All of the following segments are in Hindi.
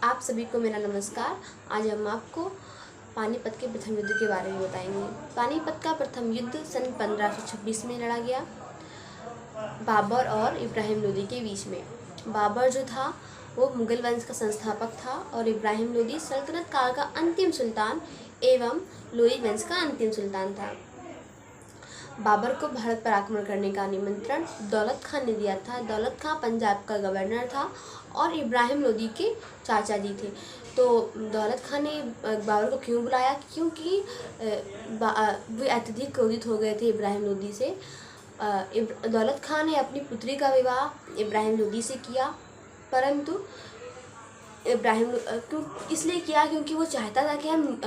आप सभी को मेरा नमस्कार। आज हम आपको पानीपत के प्रथम युद्ध के बारे में बताएंगे। पानीपत का प्रथम युद्ध सन 1526 में लड़ा गया, बाबर और इब्राहिम लोदी के बीच में। बाबर जो था वो मुगल वंश का संस्थापक था और इब्राहिम लोदी सल्तनत काल का अंतिम सुल्तान एवं लोदी वंश का अंतिम सुल्तान था। बाबर को भारत पर आक्रमण करने का निमंत्रण दौलत खान ने दिया था। दौलत खान पंजाब का गवर्नर था और इब्राहिम लोदी के चाचा जी थे। तो दौलत खान ने बाबर को क्यों बुलाया? क्योंकि वे अत्यधिक क्रोधित हो गए थे इब्राहिम लोदी से। दौलत खान ने अपनी पुत्री का विवाह इब्राहिम लोदी से किया, परंतु इब्राहिम क्यों इसलिए किया क्योंकि वो चाहता था कि हम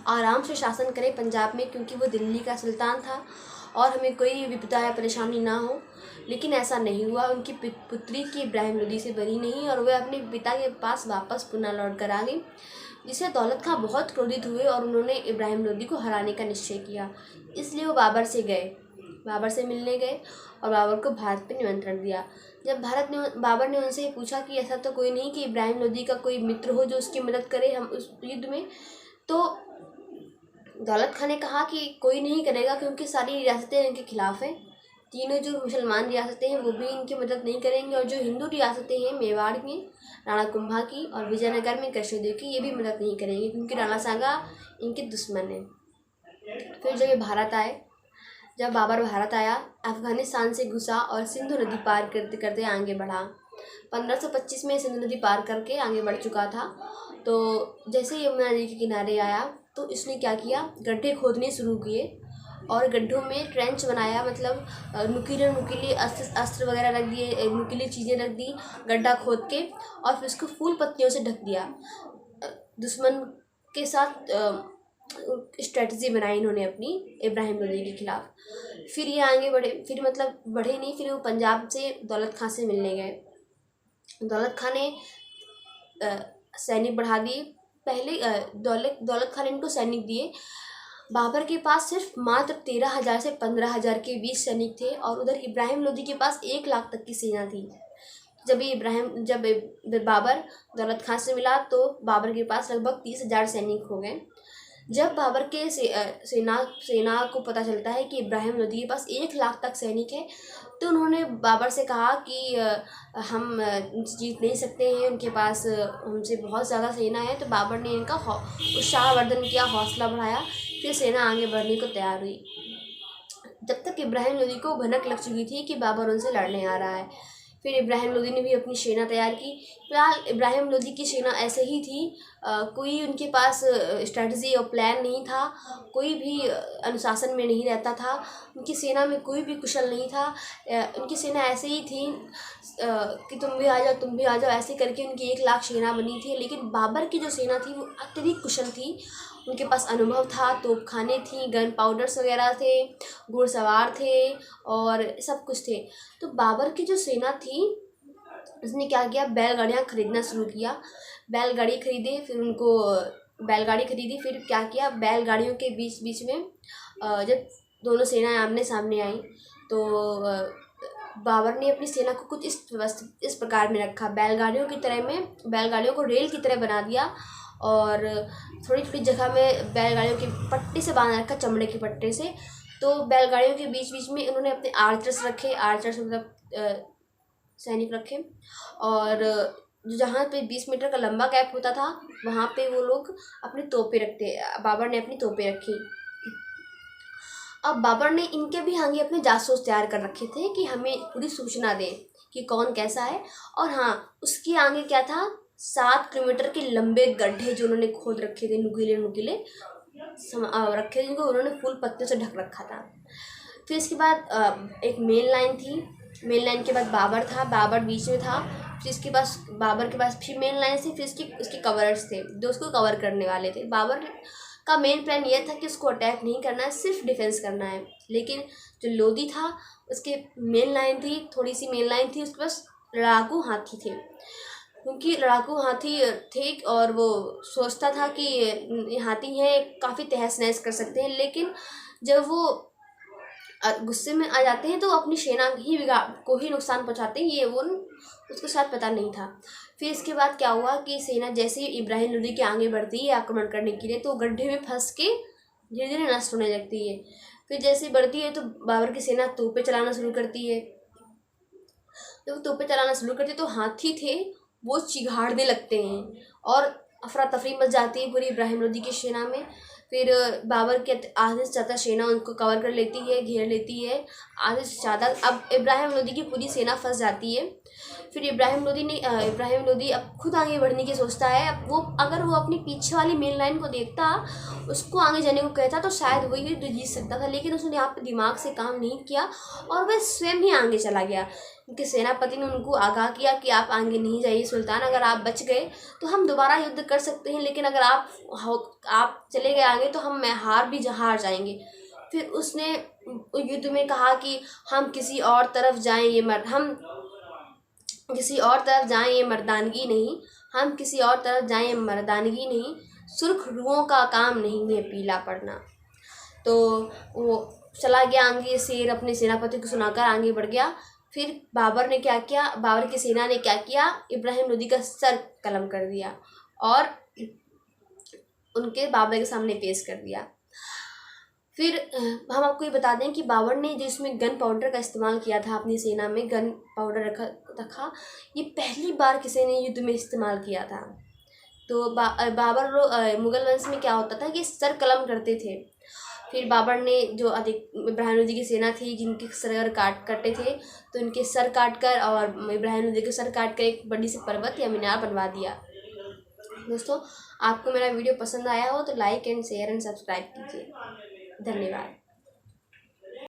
आराम से शासन करें पंजाब में, क्योंकि वो दिल्ली का सुल्तान था और हमें कोई विपदा या परेशानी ना हो। लेकिन ऐसा नहीं हुआ। उनकी पुत्री की इब्राहिम लोदी से बनी नहीं और वह अपने पिता के पास वापस पुनः लौट कर आ गई, जिससे दौलत खान बहुत क्रोधित हुए और उन्होंने इब्राहिम लोदी को हराने का निश्चय किया। इसलिए वो बाबर से मिलने गए और बाबर को भारत पर निमंत्रण दिया। जब बाबर ने उनसे पूछा कि ऐसा तो कोई नहीं कि इब्राहिम लोदी का कोई मित्र हो जो उसकी मदद करे हम उस युद्ध में, तो दौलत खान ने कहा कि कोई नहीं करेगा, क्योंकि सारी रियासतें इनके खिलाफ हैं। तीनों जो मुसलमान रियासतें हैं वो भी इनकी मदद नहीं करेंगी और जो हिंदू रियासतें हैं मेवाड़ में राणा कुंभा की और विजयनगर में कृष्णदेव की, ये भी मदद नहीं करेंगे क्योंकि राणा सांगा इनके दुश्मन हैं। फिर जब बाबर भारत आया, अफगानिस्तान से घुसा और सिंधु नदी पार करते करते आगे बढ़ा। 1525 में सिंधु नदी पार करके आगे बढ़ चुका था। तो जैसे ही यमुना नदी के किनारे आया तो इसने क्या किया, गड्ढे खोदने शुरू किए और गड्ढों में ट्रेंच बनाया, मतलब नुकीले अस्त्र वगैरह रख दिए, नुकीली चीज़ें रख दी गड्ढा खोद के, और फिर उसको फूल पत्तियों से ढक दिया। दुश्मन के साथ स्ट्रेटजी बनाई इन्होंने अपनी इब्राहिम लोदी के खिलाफ। फिर ये आगे बढ़े नहीं, फिर वो पंजाब से दौलत खान से मिलने गए। दौलत खान ने सैनिक बढ़ा दिए। पहले दौलत खान ने इनको सैनिक दिए। बाबर के पास सिर्फ मात्र 13,000 से 15,000 के बीच सैनिक थे और उधर इब्राहिम लोदी के पास 1 लाख तक की सेना थी। जब बाबर दौलत खान से मिला तो बाबर के पास लगभग 30,000 सैनिक हो गए। जब बाबर के सेना को पता चलता है कि इब्राहिम लोदी के पास 1 लाख तक सैनिक है, तो उन्होंने बाबर से कहा कि हम जीत नहीं सकते हैं, उनके पास हमसे बहुत ज़्यादा सेना है। तो बाबर ने इनका उत्साहवर्धन किया, हौसला बढ़ाया, फिर सेना आगे बढ़ने को तैयार हुई। जब तक इब्राहिम लोदी को भनक लग चुकी थी कि बाबर उनसे लड़ने आ रहा है, फिर इब्राहिम लोदी ने भी अपनी सेना तैयार की। फिलहाल इब्राहिम लोदी की सेना ऐसे ही थी, कोई उनके पास स्ट्रेटजी और प्लान नहीं था, कोई भी अनुशासन में नहीं रहता था, उनकी सेना में कोई भी कुशल नहीं था। उनकी सेना ऐसे ही थी कि तुम भी आ जाओ, ऐसे करके उनकी 1 लाख सेना बनी थी। लेकिन बाबर की जो सेना थी वो अत्यधिक कुशल थी, उनके पास अनुभव था, तोपखाने थी, गन पाउडर्स वगैरह थे, घुड़सवार थे और सब कुछ थे। तो बाबर की जो सेना थी उसने क्या किया, बैलगाड़ियाँ खरीदना शुरू किया। बैलगाड़ी खरीदी, फिर क्या किया, बैलगाड़ियों के बीच में जब दोनों सेनाएं आमने सामने आई तो बाबर ने अपनी सेना को कुछ इस प्रकार में रखा। बैलगाड़ियों को रेल की तरह बना दिया और थोड़ी थोड़ी जगह में बैलगाड़ियों की पट्टी से बांध रखा, चमड़े की पट्टे से। तो बैलगाड़ियों के बीच में उन्होंने अपने आर्चर्स मतलब सैनिक रखे और जहाँ पे 20 मीटर का लंबा गैप होता था वहाँ पे वो लोग अपनी तोपें रखते। बाबर ने अपनी तोपें रखी। अब बाबर ने इनके भी आगे अपने जासूस तैयार कर रखे थे कि हमें पूरी सूचना दे कि कौन कैसा है। और हाँ, उसके आगे क्या था, 7 किलोमीटर के लंबे गड्ढे जो उन्होंने खोद रखे थे, नुकीले रखे, जिनको उन्होंने फूल पत्तियों से ढक रखा था। फिर इसके बाद एक मेन लाइन थी। मेन लाइन के बाद बाबर बीच में था। फिर इसके पास बाबर के पास फिर मेन लाइन थी, फिर उसके कवर्स थे जो उसको कवर करने वाले थे। बाबर का मेन प्लान ये था कि उसको अटैक नहीं करना है, सिर्फ डिफेंस करना है। लेकिन जो लोदी था उसके मेन लाइन थी, थोड़ी सी मेन लाइन थी, उसके पास लड़ाकू हाथी थे। क्योंकि लड़ाकू हाथी थे और वो सोचता था कि हाथी हैं, काफ़ी तहस नहस कर सकते हैं। लेकिन जब वो गुस्से में आ जाते हैं तो अपनी सेना को ही नुकसान पहुंचाते हैं। ये वो उसको शायद पता नहीं था। फिर इसके बाद क्या हुआ कि सेना जैसे ही इब्राहिम लोदी के आगे बढ़ती है आक्रमण करने के लिए, तो गड्ढे में फंस के धीरे धीरे नष्ट होने लगती है। फिर जैसे बढ़ती है तो बाबर की सेना तोपें चलाना शुरू करती है। जब वो तोपें चलाना शुरू करती है तो हाथी थे वो चिघाड़ने लगते हैं और अफरा तफरी मच जाती है पूरी इब्राहिम लोदी की सेना में। फिर बाबर के आधे से ज़्यादा सेना उनको कवर कर लेती है, घेर लेती है आधे से ज़्यादा। अब इब्राहिम लोदी की पूरी सेना फंस जाती है। फिर इब्राहिम लोदी अब खुद आगे बढ़ने की सोचता है। अब वो अगर वो अपनी पीछे वाली मेन लाइन को देखता, उसको आगे जाने को कहता तो शायद वही तो जीत सकता था, लेकिन उसने यहाँ पे दिमाग से काम नहीं किया और वह स्वयं ही आगे चला गया। उनके सेनापति ने उनको आगाह किया कि आप आगे नहीं जाइए सुल्तान, अगर आप बच गए तो हम दोबारा युद्ध कर सकते हैं, लेकिन अगर आप चले गए आगे तो हम हार जाएंगे। फिर उसने युद्ध में कहा कि हम किसी और तरफ जाएं ये मर्दानगी नहीं, हम किसी और तरफ जाएं ये मर्दानगी नहीं, सुर्ख रूहों का काम नहीं है पीला पड़ना। तो वो चला गया आगे, शेर अपने सेनापति को सुनाकर आगे बढ़ गया। फिर बाबर की सेना ने क्या किया, इब्राहिम लोदी का सर कलम कर दिया और उनके बाबर के सामने पेश कर दिया। फिर हम आपको ये बता दें कि बाबर ने जिसमें गन पाउडर का इस्तेमाल किया था, अपनी सेना में गन पाउडर रखा, ये पहली बार किसी ने युद्ध में इस्तेमाल किया था। तो बाबर मुगल वंश में क्या होता था कि सर कलम करते थे। फिर बाबर ने जो अधिक इब्राहिम लोदी की सेना थी जिनके सर कटे थे, तो इनके सर काट कर और इब्राहिम लोदी के सर काट कर एक बड़ी सी पर्वत या मीनार बनवा दिया। दोस्तों, आपको मेरा वीडियो पसंद आया हो तो like and share and subscribe कीजिए। धन्यवाद।